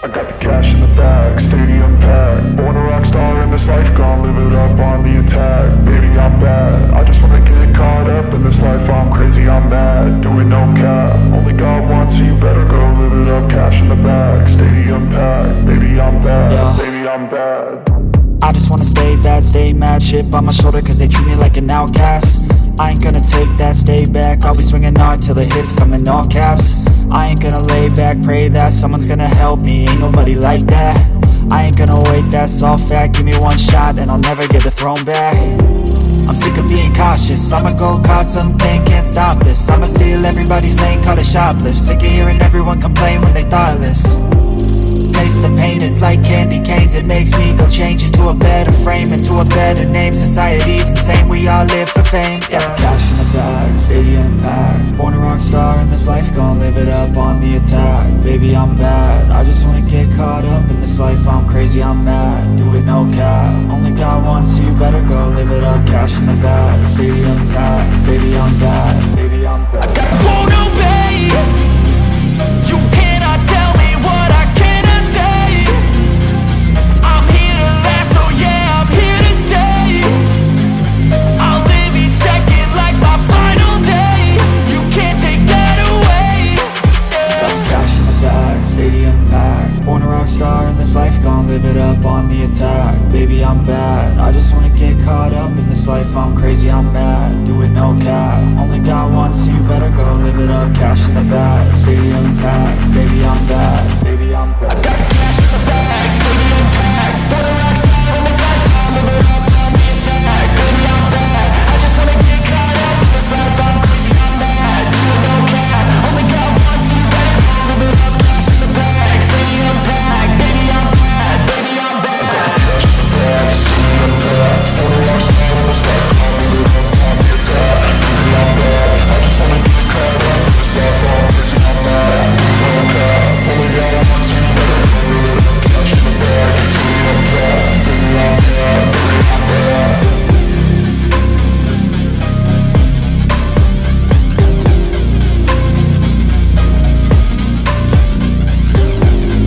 I got the cash in the bag, stadium packed. Born a rock star in this life, gon' live it up on the attack. Baby, I'm bad, I just wanna get caught up in this life. I'm crazy, I'm mad, doing no cap. Only God wants, so you better go live it up. Cash in the bag, stadium packed. Baby, I'm bad, Yeah. baby, I'm bad. I just wanna stay bad, stay mad. Chip on my shoulder cause they treat me like an outcast. I ain't gonna take that, stay back. I'll be swinging hard till the hits come in all caps. I ain't gonna lay back, pray that someone's gonna help me. Ain't nobody like that. I ain't gonna wait, that's all fact. Give me one shot and I'll never get the throne back. I'm sick of being cautious, I'ma go cause some pain, can't stop this. I'ma steal everybody's lane, call it shoplift. Sick of hearing everyone complain when they thoughtless. Taste the pain, it's like candy canes. It makes me go change into a better frame, into a better name. Society's insane, we all live for fame, yeah. Cash in the bag, stadium packed. Born a rock star in this life, gon' live it up on the attack. Baby, I'm bad, I just wanna get caught up in this life. I'm crazy, I'm mad, do it no cap. Only God wants, so you better go live it up. Cash in the bag, stadium packed. Baby, I'm bad, baby, I'm bad. I won't obey. You cannot tell me what I cannot say. I'm here to last, so yeah, I'm here to stay. I'll live each second like my final day. You can't take that away, yeah. Cash in the bag, stadium packed. Born a rock star in this life, gon' live it up on the attack. Baby, I'm bad, I just wanna get caught up in this life. I'm crazy, I'm mad, do it no cap. Only God wants, so you better go live it up. Cash in the bag, stadium packed. Baby, I'm bad.